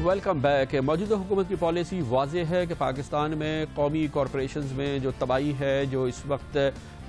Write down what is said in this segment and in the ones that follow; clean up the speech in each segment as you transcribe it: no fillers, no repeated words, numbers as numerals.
Welcome back. मौजूदा हुकूमत की पॉलिसी वाज़ेह है कि पाकिस्तान में कौमी कॉरपोरेशंस में जो तबाही है, जो इस वक्त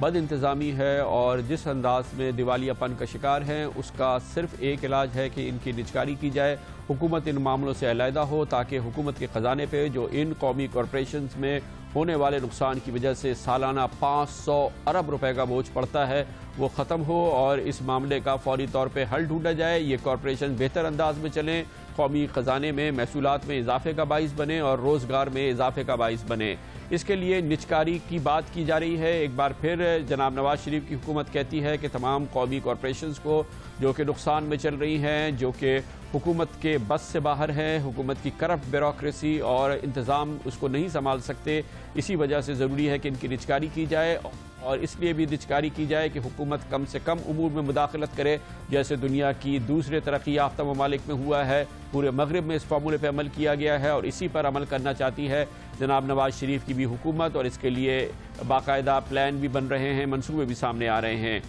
बद इंतज़ामी है और जिस अंदाज में दिवालियापन का शिकार हैं, उसका सिर्फ एक इलाज है कि इनकी निजकारी की जाए, हुकूमत इन मामलों से अलहदा हो ताकि हुकूमत के ख़जाने पे जो इन कौमी कॉरपोरेशंस में होने वाले नुकसान की वजह से सालाना 500 अरब रुपए का बोझ पड़ता है वो ख़त्म हो और इस मामले का फौरी तौर पे हल ढूंढा जाए। ये कॉरपोरेशन बेहतर अंदाज में चलें, कौमी ख़जाने में महसूलात में इजाफे का बाइस बने और रोज़गार में इजाफे का बाइस बने। इसके लिए निजकारी की बात की जा रही है। एक बार फिर जनाब नवाज शरीफ की हुकूमत कहती है कि तमाम कौमी कॉरपोरेशंस को जो कि नुकसान में चल रही हैं, जो कि हुकूमत के बस से बाहर हैं, हुकूमत की करप्ट ब्यूरोक्रेसी और इंतज़ाम उसको नहीं संभाल सकते, इसी वजह से ज़रूरी है कि इनकी निजकारी की जाए और इसलिए भी निजकारी की जाए कि हुकूमत कम से कम उमूर में मुदाखलत करे, जैसे दुनिया की दूसरे तरक्की याफ्ता ममालिक में हुआ है। पूरे मगरिब में इस फार्मूले पर अमल किया गया है और इसी पर अमल करना चाहती है जनाब नवाज शरीफ की भी हुकूमत और इसके लिए बाकायदा प्लान भी बन रहे हैं, मंसूबे भी सामने आ रहे हैं।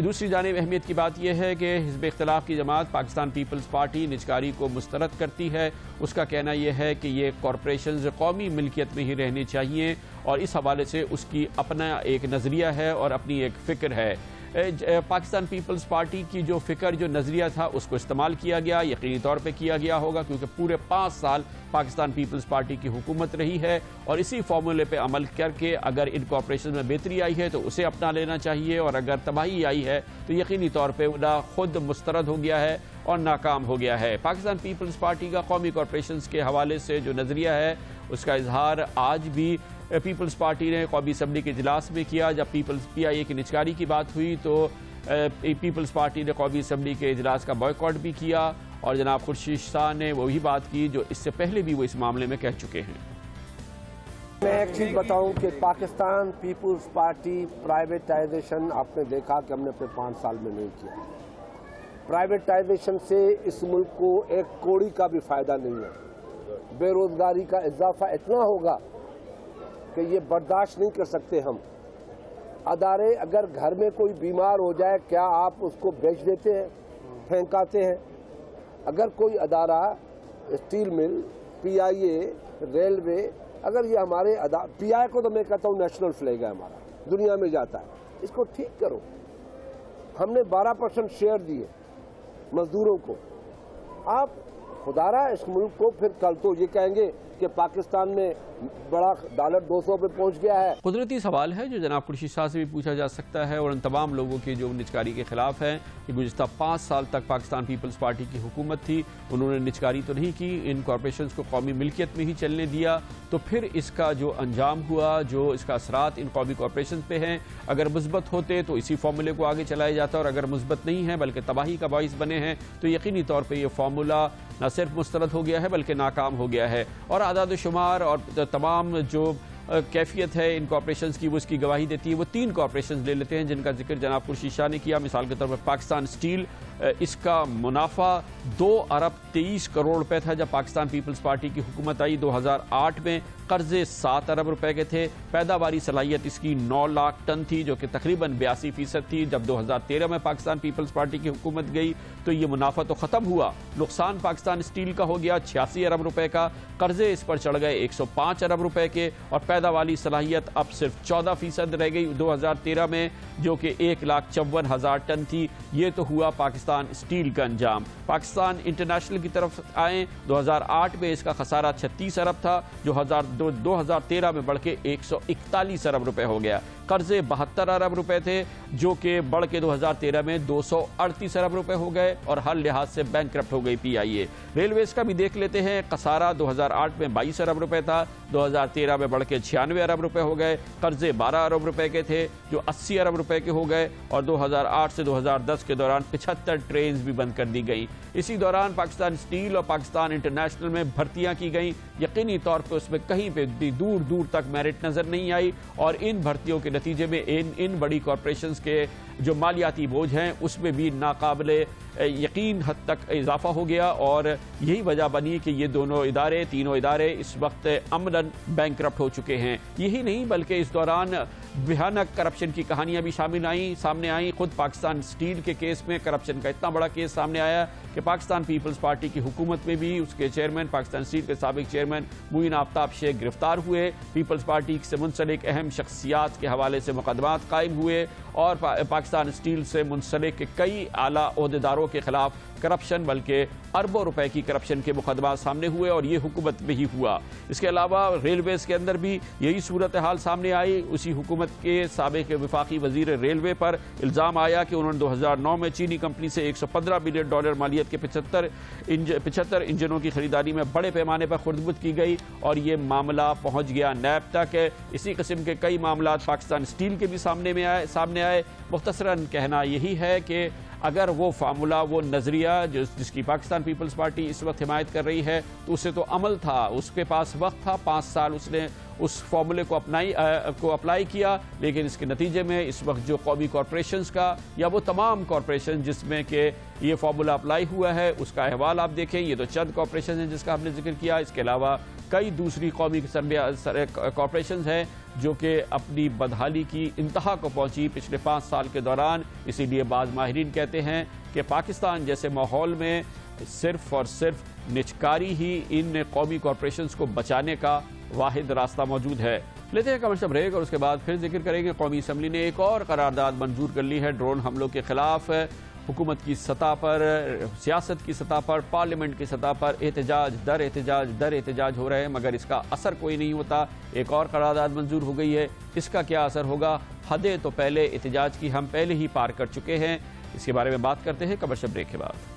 दूसरी जानिब अहमियत की बात यह है कि हिज़्ब इख्तिलाफ की जमात पाकिस्तान पीपल्स पार्टी निजकारी को मुस्तरद करती है। उसका कहना यह है कि ये कॉरपोरेशंस कौमी मिल्कियत में ही रहनी चाहिए और इस हवाले से उसकी अपना एक नज़रिया है और अपनी एक फ़िक्र है। पाकिस्तान पीपल्स पार्टी की जो फ़िक्र, जो नज़रिया था, उसको इस्तेमाल किया गया, यकीनी तौर पे किया गया होगा, क्योंकि पूरे 5 साल पाकिस्तान पीपल्स पार्टी की हुकूमत रही है और इसी फार्मूले पे अमल करके अगर इन कॉरपोरेशन में बेहतरी आई है तो उसे अपना लेना चाहिए और अगर तबाही आई है तो यकीनी तौर पे वह खुद मुस्तरद हो गया है और नाकाम हो गया है। पाकिस्तान पीपल्स पार्टी का कौमी कॉरपोरेशंस के हवाले से जो नज़रिया है उसका इजहार आज भी पीपल्स पार्टी ने कौमी असम्बली के इजलास में किया। जब PIA की निजकारी की बात हुई तो पीपल्स पार्टी ने कौमी असम्बली के इजलास का बॉयकॉट भी किया और जनाब खुर्शीद शाह ने वही बात की जो इससे पहले भी वो इस मामले में कह चुके हैं। मैं एक चीज़ बताऊं कि पाकिस्तान पीपल्स पार्टी प्राइवेटाइजेशन आपने देखा कि हमने अपने 5 साल में नहीं किया। प्राइवेटाइजेशन से इस मुल्क को एक कौड़ी का भी फायदा नहीं है। बेरोजगारी का इजाफा इतना होगा कि ये बर्दाश्त नहीं कर सकते हम। अदारे अगर घर में कोई बीमार हो जाए, क्या आप उसको बेच देते हैं, फेंकाते हैं? अगर कोई अदारा, स्टील मिल, PIA, रेलवे, अगर ये हमारे PI को तो मैं कहता हूँ नेशनल फ्लैग है हमारा, दुनिया में जाता है, इसको ठीक करो। हमने 12% शेयर दिए मजदूरों को। आप खुदारा इस मुल्क को फिर कल तो ये कहेंगे कि पाकिस्तान में बड़ा डॉलर 200 पे पहुंच गया है। कुदरती सवाल है जो जनाब खुर्शीद शाह से भी पूछा जा सकता है और उन तमाम लोगों के जो निजकारी के खिलाफ हैं कि गुज़िश्ता 5 साल तक पाकिस्तान पीपल्स पार्टी की हुकूमत थी, उन्होंने निजकारी तो नहीं की, इन कॉरपोरेशंस को कौमी मिल्कियत में ही चलने दिया, तो फिर इसका जो अंजाम हुआ, जो इसका असरात इन कौमी कॉरपोरेशन पे हैं, अगर मुस्बत होते तो इसी फार्मूले को आगे चलाया जाता और अगर मुस्बत नहीं है बल्कि तबाही का बाइस बने हैं तो यकीनी तौर पर यह फार्मूला न सिर्फ मुस्तरद हो गया है बल्कि नाकाम हो गया है। और आदाद शुमार और तमाम जो कैफियत है इन कॉरपोरेशंस की वो इसकी गवाही देती है। वो 3 कॉरपोरेशंस ले लेते हैं जिनका जिक्र जनाब खुर्शीद शाह ने किया। मिसाल के तौर पर पाकिस्तान स्टील, इसका मुनाफा 2 अरब 23 करोड़ रुपए था जब पाकिस्तान पीपल्स पार्टी की हुकूमत आई 2008 में। कर्जे 7 अरब रुपए के थे। पैदावारी सलाहियत इसकी 9 लाख टन थी जो कि तकरीबन 82% थी। जब 2013 में पाकिस्तान पीपल्स पार्टी की हुकूमत गई तो ये मुनाफा तो ख़त्म हुआ, नुकसान पाकिस्तान स्टील का हो गया 86 अरब रुपए का। कर्जे इस पर चढ़ गए 105 अरब रुपए के और पैदावारी सलाहियत अब सिर्फ 14% रह गई 2013 में, जो कि 1,54,000 टन थी। ये तो हुआ पाकिस्तान स्टील का अंजाम। पाकिस्तान इंटरनेशनल की तरफ आए, 2008 में इसका खसारा 36 अरब था जो 2013 में बढ़ के 141 अरब रुपए हो गया। कर्जे 72 अरब रुपए थे जो कि बढ़ के 2013 में 238 अरब रुपए हो गए और हर लिहाज से बैंकक्रप्ट हो गई PIA। रेलवेज का भी देख लेते हैं, खसारा 2008 में 22 अरब रुपए था, 2013 में बढ़ के 96 अरब रुपए हो गए। कर्जे 12 अरब रुपए के थे जो 80 अरब रुपए के हो गए और 2008 से 2010 के दौरान 75 ट्रेन भी बंद कर दी गई। इसी दौरान पाकिस्तान स्टील और पाकिस्तान इंटरनेशनल में भर्तियां की गई। यकीनी तौर पर उसमें कहीं पे भी दूर दूर तक मेरिट नजर नहीं आई और इन भर्तियों के नतीजे में इन बड़ी कॉरपोरेशंस के जो मालियाती बोझ हैं उसमें भी नाकाबिले यकीन हद तक इजाफा हो गया और यही वजह बनी कि ये तीनों इदारे इस वक्त अमलन बैंकक्रप्ट हो चुके हैं। यही नहीं बल्कि इस दौरान भयानक करप्शन की कहानियां भी सामने आई। खुद पाकिस्तान स्टील के केस में करप्शन का इतना बड़ा केस सामने आया कि पाकिस्तान पीपल्स पार्टी की हुकूमत में भी उसके चेयरमैन, पाकिस्तान स्टील के साबिक चेयरमैन मुइन आफ्ताब शेख गिरफ्तार हुए। पीपल्स पार्टी से मुंसलिक अहम शख्सियात के हवाले से मुकदमात कायम हुए और पाकिस्तान स्टील से मुंसलिक कई आला ओहदेदारों के खिलाफ करप्शन, बल्कि अरबों रुपए की करप्शन के मुकदमा सामने हुए और ये हुकूमत में ही हुआ। इसके अलावा रेलवेज के अंदर भी यही सूरत हाल सामने आई। उसी हुकूमत के साबिक वफाकी वजीर रेलवे पर इल्ज़ाम आया कि उन्होंने 2009 में चीनी कंपनी से $115 बिलियन मालियत के 75 इंजनों की खरीदारी में बड़े पैमाने पर खुर्दबुद की गई और ये मामला पहुंच गया नैब तक। इसी किस्म के कई मामला पाकिस्तान स्टील के भी सामने आए। मुख्तसरन कहना यही है कि अगर वो फार्मूला, वो नज़रिया जिसकी पाकिस्तान पीपल्स पार्टी इस वक्त हिमायत कर रही है, तो उसे तो अमल था, उसके पास वक्त था, 5 साल उसने उस फार्मूले को अप्लाई किया, लेकिन इसके नतीजे में इस वक्त जो कौमी कॉरपोरेशंस का या वो तमाम कॉरपोरेशन जिसमें कि ये फार्मूला अप्लाई हुआ है उसका अहवाल आप देखें। ये तो चंद कॉरपोरेशन हैं जिसका हमने जिक्र किया, इसके अलावा कई दूसरी कौमी कॉरपोरेशन हैं जो कि अपनी बदहाली की इंतहा को पहुंची पिछले 5 साल के दौरान। इसीलिए बाज़ माहिरीन कहते हैं कि पाकिस्तान जैसे माहौल में सिर्फ और सिर्फ निचकारी ही इन कौमी कॉरपोरेशंस को बचाने का वाहिद रास्ता मौजूद है। लेते हैं कमर्शियल ब्रेक और उसके बाद फिर जिक्र करेंगे। कौमी असम्बली ने एक और करारदाद मंजूर कर ली है ड्रोन हमलों के खिलाफ। हुकूमत की सतह पर, सियासत की सतह पर, पार्लियामेंट की सतह पर एहतजाज दर एहतजाज हो रहे हैं, मगर इसका असर कोई नहीं होता। एक और करारदाद मंजूर हो गई है, इसका क्या असर होगा? हदें तो पहले एहतजाज की हम पहले ही पार कर चुके हैं। इसके बारे में बात करते हैं कमर्शियल ब्रेक के बाद।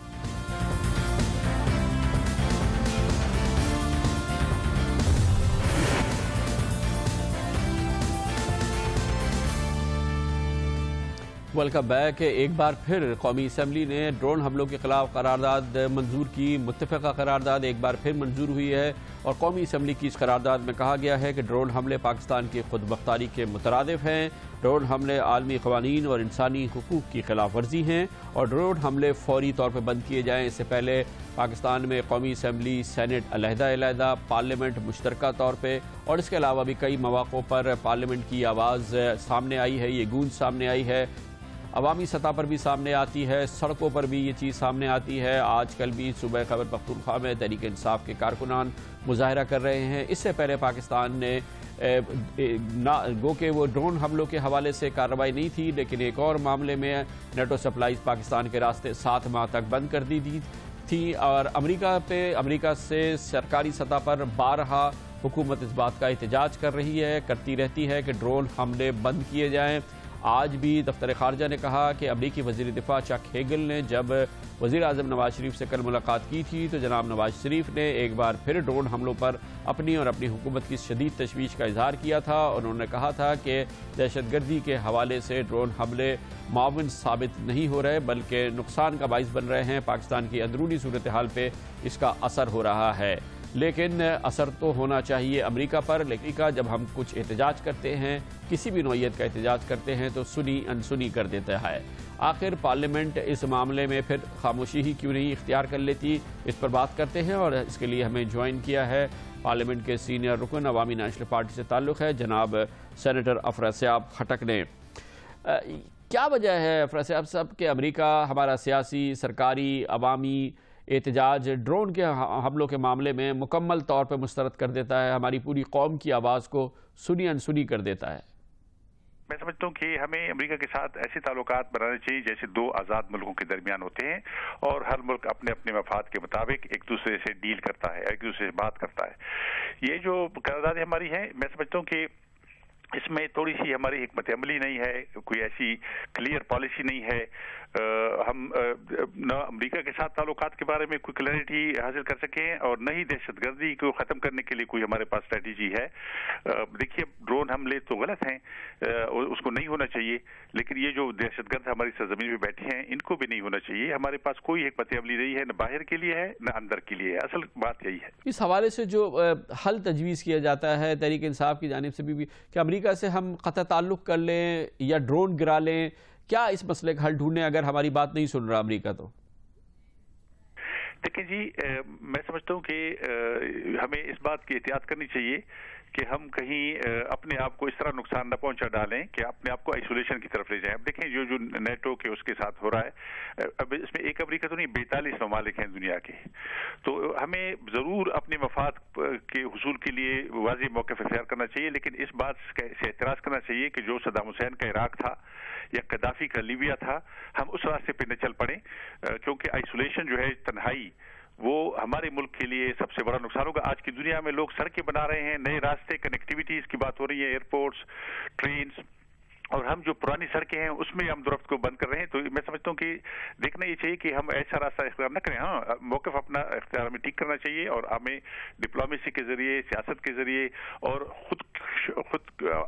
Welcome back. एक बार फिर कौमी असम्बली ने ड्रोन हमलों के खिलाफ करारदाद मंजूर की। मुत्तफ़िक़ा करारदाद एक बार फिर मंजूर हुई है और कौमी असम्बली की इस करारदाद में कहा गया है कि ड्रोन हमले पाकिस्तान की खुद मुख्तारी के मुतरादिफ हैं। ड्रोन हमले आलमी क़वानीन और इंसानी हुकूक़ की खिलाफ वर्जी हैं और ड्रोन हमले फौरी तौर पर बंद किए जाएँ। इससे पहले पाकिस्तान में कौमी असम्बली, सेनेट अलहदा, पार्लियामेंट मुश्तरका तौर पर और इसके अलावा भी कई मौक़ों पर पार्लियामेंट की आवाज़ सामने आई है, ये गूंज सामने आई है, अवामी सतह पर भी सामने आती है, सड़कों पर भी ये चीज़ सामने आती है। आजकल भी सूबे खैबर पख्तूनख्वा में तहरीक इंसाफ के कारकुनान मुजाहरा कर रहे हैं। इससे पहले पाकिस्तान ने गो के वो ड्रोन हमलों के हवाले से कार्रवाई नहीं थी, लेकिन एक और मामले में नेटो सप्लाईज पाकिस्तान के रास्ते 7 माह तक बंद कर दी थी और अमेरिका से सरकारी सतह पर 12 हुकूमत इस बात का एहतजाज करती रहती है कि ड्रोन हमले बंद किए जाएँ। आज भी दफ्तर खारजा ने कहा कि अमरीकी वज़ीर दिफा चक हेगल ने जब वज़ीर आज़म नवाज शरीफ से कल मुलाकात की थी तो जनाब नवाज शरीफ ने एक बार फिर ड्रोन हमलों पर अपनी और अपनी हुकूमत की शदीद तशवीश का इजहार किया था और उन्होंने कहा था कि दहशतगर्दी के हवाले से ड्रोन हमले मावन साबित नहीं हो रहे बल्कि नुकसान का बाइस बन रहे हैं। पाकिस्तान की अंदरूनी सूरत हाल पर इसका असर हो रहा है, लेकिन असर तो होना चाहिए अमेरिका पर। लेकिन जब हम कुछ एहतजाज करते हैं, किसी भी नौइयत का एहतजाज करते हैं, तो सुनी अनसुनी कर देता है। आखिर पार्लियामेंट इस मामले में फिर खामोशी ही क्यों नहीं इख्तियार कर लेती, इस पर बात करते हैं और इसके लिए हमें ज्वाइन किया है पार्लियामेंट के सीनियर रुकन अवामी नेशनल पार्टी से ताल्लुक़ है जनाब सेनेटर अफरासियाब खटक ने। क्या वजह है अफरासियाब साहब कि अमेरिका हमारा सियासी, सरकारी, अवामी एहतजाज ड्रोन के हमलों के मामले में मुकम्मल तौर पर मुस्तरद कर देता है, हमारी पूरी कौम की आवाज़ को सुनी अनसुनी कर देता है? मैं समझता हूँ कि हमें अमेरिका के साथ ऐसे ताल्लुकात बनाने चाहिए जैसे 2 आज़ाद मुल्कों के दरमियान होते हैं और हर मुल्क अपने अपने मफाद के मुताबिक एक दूसरे से डील करता है, एक दूसरे से बात करता है। ये जो करारदाद हमारी है, मैं समझता हूँ कि इसमें थोड़ी सी हमारी हिकमत अमली नहीं है, कोई ऐसी क्लियर पॉलिसी नहीं है। हम न अमेरिका के साथ ताल्लुकात के बारे में कोई क्लैरिटी हासिल कर सकें और न ही दहशतगर्दी को ख़त्म करने के लिए कोई हमारे पास स्ट्रेटजी है। देखिए, ड्रोन हमले तो गलत हैं, उसको नहीं होना चाहिए, लेकिन ये जो दहशतगर्द हमारी सरजमीन में बैठे हैं इनको भी नहीं होना चाहिए। हमारे पास कोई हिकमत अमली नहीं है, न बाहर के लिए है न अंदर के लिए है। असल बात यही है। इस हवाले से जो हल तजवीज़ किया जाता है तहरीक इंसाफ की जानिब से भी कि अमेरिका से हम क़त्अ ताल्लुक़ कर लें या ड्रोन गिरा लें, क्या इस मसले का हल ढूंढें अगर हमारी बात नहीं सुन रहा अमेरिका? तो देखिए जी, मैं समझता हूँ कि हमें इस बात की एहतियात करनी चाहिए کہ ہم کہیں اپنے آپ کو اس طرح نقصان نہ پہنچا ڈالیں کہ اپنے آپ کو آئسولیشن کی طرف لے جائیں. اب دیکھیں جو نیٹو کے اس کے ساتھ ہو رہا ہے, اب اس میں ایک امریکہ تو نہیں 42 ممالک ہیں دنیا کے, تو ہمیں ضرور اپنے مفاد کے حصول کے لیے واضح موقف اختیار کرنا چاہیے, لیکن اس بات سے اعتراض کرنا چاہیے کہ جو صدام حسین کا عراق تھا یا قذافی کا لیبیا تھا, ہم اس راستے پہ نہ چل پڑیں, کیونکہ آئسولیشن جو ہے, تنہائی, وہ ہمارے ملک کے لیے سب سے بڑا نقصان ہوگا. آج کی دنیا میں لوگ سڑکیں بنا رہے ہیں, نئے راستے, کنیکٹیویٹیز کی بات ہو رہی ہے, ایئرپورٹس, ٹرینز, اور ہم جو پرانی سڑکیں ہیں اس میں ہم درخت کو بند کر رہے ہیں. تو میں سمجھتا ہوں کہ دیکھنا یہ چاہیے کہ ہم ایسا راستہ اختیار نہ کریں. ہاں, موقف اپنا اختیار میں ٹھیک کرنا چاہیے, اور ہمیں ڈپلومیسی کے ذریعے, سیاست کے ذریعے, اور خود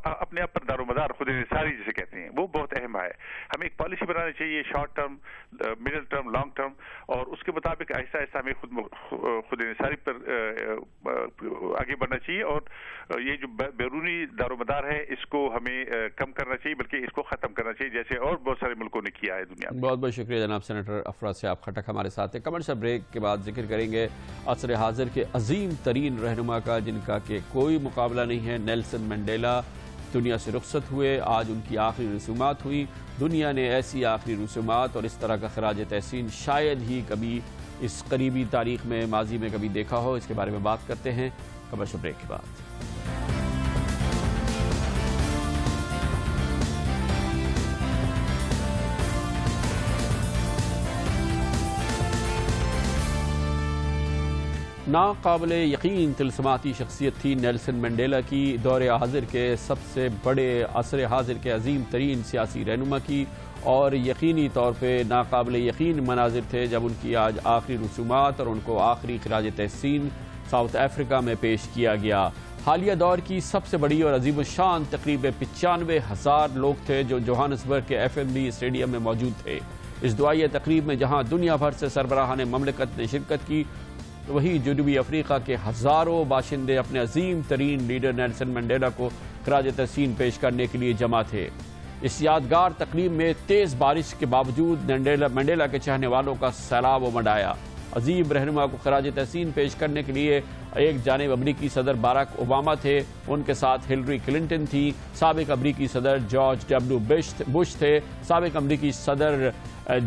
اپنے آپ پر دار و مدار, خود انحصاری جسے کہتے ہیں, وہ بہت اہم ہے. ہمیں ایک پالیسی بنانی چاہیے, short term, middle term, long term, اور اس کے مطابق آہستہ آہستہ ہمیں خود انحصاری پر آگے بڑھنا چاہیے. اور یہ جو بیرونی دار و مدار ہے اس کو ہمیں کم کرنا چاہیے, بلکہ اس کو ختم کرنا چاہیے, جیسے اور بہت سارے ملکوں نے کیا ہے دنیا میں. بہت بہت شکریہ جناب سینیٹر افراد صاحب خٹک ہمارے ساتھ ہیں. کمرشل بریک کے بعد ذکر کریں گے عصر حاضر کے عظیم ترین رہنما کا, جن کا کہ کوئی مقابلہ نہیں ہے, نیلسن منڈیلا. دنیا سے رخصت ہوئے, آج ان کی آخری رسومات ہوئی. دنیا نے ایسی آخری رسومات اور اس طرح کا خراج تحسین شاید ہی کبھی اس قریبی تاریخ میں, ماضی میں کبھی دیکھا ہو. اس کے بارے میں بات کرتے ہیں کمرشل بریک کے بعد. ناقابل یقین طلسماتی شخصیت تھی نیلسن منڈیلا کی, دور حاضر کے سب سے بڑے, عصر حاضر کے عظیم ترین سیاسی رہنما کی, اور یقینی طور پہ ناقابل یقین مناظر تھے جب ان کی آج آخری رسومات اور ان کو آخری خراج تحسین ساؤتھ افریقہ میں پیش کیا گیا. حالیہ دور کی سب سے بڑی اور عظیم الشان تقریب 95,000 لوگ تھے جو جوہانسبرگ کے FMB اسٹیڈیم میں موجود تھے. اس دعائیہ تقریب میں جہاں دنیا بھر سے سربراہان مملکت نے شرکت کی, وہی جنوبی افریقہ کے ہزاروں باشندے اپنے عظیم ترین لیڈر نیلسن منڈیلا کو خراج تحسین پیش کرنے کے لیے جمع تھے. اس یادگار تقریب میں تیز بارش کے باوجود منڈیلا کے چاہنے والوں کا سیلاب امڈ آیا. عظیم رہنما کو خراج تحسین پیش کرنے کے لیے ایک جانب امریکی صدر باراک اوباما تھے, ان کے ساتھ ہلری کلنٹن تھی, سابق امریکی صدر جارج ڈبلیو بش تھے, سابق امریکی صدر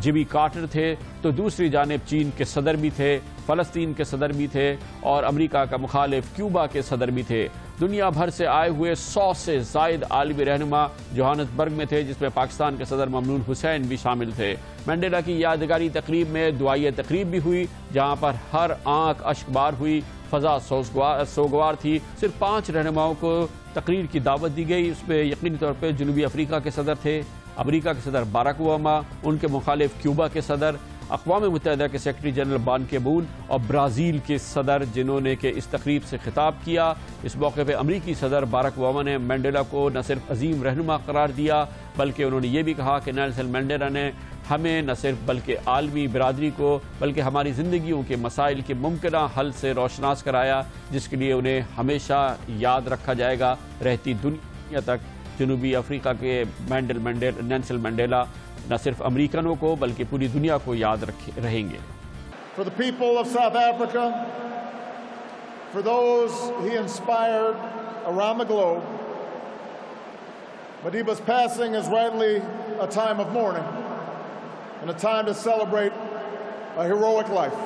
جیمی کارٹر تھے, تو دوسری جانب چین کے صدر بھی تھے, فلسطین کے صدر بھی تھے, اور امریکہ کا مخالف کیوبا کے صدر بھی تھے. دنیا بھر سے آئے ہوئے 100 سے زائد عالمی رہنما جوہانسبرگ میں تھے, جس میں پاکستان کے صدر ممنون حسین بھی شامل تھے. منڈیلا کی یادگاری تقریب میں دعائیہ تقریب بھی ہوئی, جہاں پر ہر آنکھ اشکبار ہوئی, فضا سوگوار تھی. صرف 5 رہنماؤں کو تقریر کی دعوت دی گئی. اس میں یقینی طور پہ جنوبی افریقہ کے صدر تھے, امریکہ کے صدر باراک اوباما, ان کے مخالف کیوبا کے صدر, اقوام متحدہ کے سیکرٹری جنرل بان کی مون, اور برازیل کے صدر, جنہوں نے کہ اس تقریب سے خطاب کیا. اس موقع پہ امریکی صدر باراک اوباما نے منڈیلا کو نہ صرف عظیم رہنما قرار دیا, بلکہ انہوں نے یہ بھی کہا کہ نیلسن منڈیلا نے ہمیں نہ صرف بلکہ عالمی برادری کو, بلکہ ہماری زندگیوں کے مسائل کے ممکنہ حل سے روشناس کرایا, جس کے لیے انہیں ہمیشہ یاد رکھا جائے گا رہتی دنیا تک. جنوبی افریقہ کے نیلسن منڈیلا نہ صرف امریکنوں کو بلکہ پوری دنیا کو یاد رہیں گے. For the people of South Africa, for those he inspired around the globe, Madiba's passing is rightly a time of mourning and a time to celebrate a heroic life.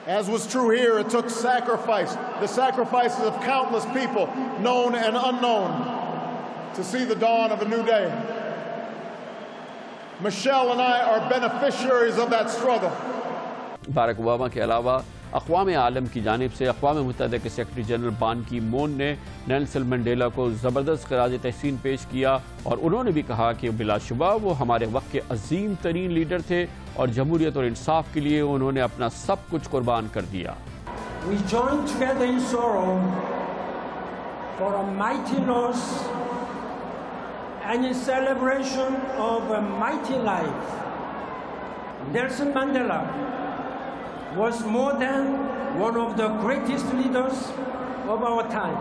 As was true here, it took sacrifice, the sacrifices of countless people, known and unknown, to see the dawn of a new day. Michelle and I are beneficiaries of that struggle. Barack Obama کے علاوہ اقوام عالم کی جانب سے اقوام متحدہ کے secretary general Ban کی مون نے نیلسن منڈیلا کو زبردست خراج تحسین پیش کیا, اور انہوں نے بھی کہا کہ بلا شبہ وہ ہمارے وقت کے عظیم ترین لیڈر تھے, اور جمہوریت اور انصاف کے لیے انہوں نے اپنا سب کچھ قربان کر دیا. We join together in sorrow for a mighty loss and in celebration of a mighty life. Nelson Mandela was more than one of the greatest leaders of our time.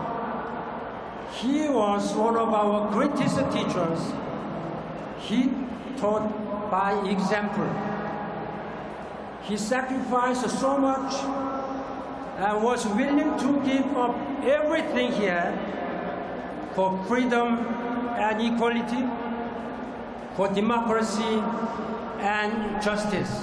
He was one of our greatest teachers. He taught by example. He sacrificed so much and was willing to give up everything he had for freedom and equality, for democracy and justice.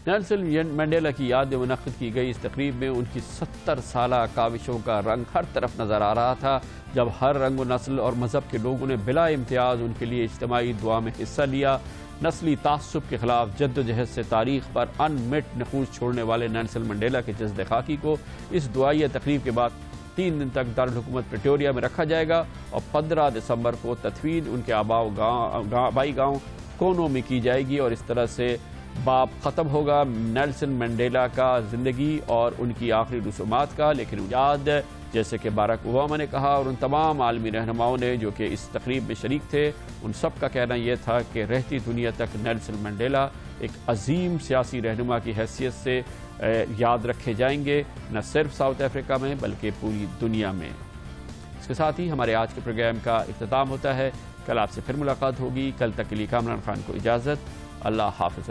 Nelson Mandela کی یاد میں منعقد کی گئی اس تقریب میں ان کی 70 سالہ کاوشوں کا رنگ ہر طرف نظر آ رہا تھا، جب ہر رنگ و نسل اور مذہب کے لوگوں نے بلا امتیاز ان کے لیے اجتماعی دعا میں حصہ لیا۔ نسلی تعصب کے خلاف جدوجہد سے تاریخ پر ان مٹ نقوش چھوڑنے والے نیلسن منڈیلا کے جسد خاکی کو اس دعائیہ تقریب کے بعد 3 دن تک دارالحکومت پریٹوریا میں رکھا جائے گا اور 15 دسمبر کو تدفین ان کے آبائی گاؤں کونو میں کی جائے گی، اور اس طرح سے باب ختم ہوگا نیلسن منڈیلا کا زندگی اور ان کی آخری رسومات کا۔ لیکن یاد جیسے کہ باراک اوباما نے کہا اور ان تمام عالمی رہنماؤں نے جو کہ اس تقریب میں شریک تھے، ان سب کا کہنا یہ تھا کہ رہتی دنیا تک نیلسن منڈیلا ایک عظیم سیاسی رہنما کی حیثیت سے یاد رکھے جائیں گے، نہ صرف ساؤتھ افریقہ میں بلکہ پوری دنیا میں۔ اس کے ساتھ ہی ہمارے آج کے پروگرام کا اختتام ہوتا ہے۔ کل آپ سے پھر ملاقات ہوگی۔ کل تک کے لیے کامران خان کو اجازت۔ اللہ حافظ۔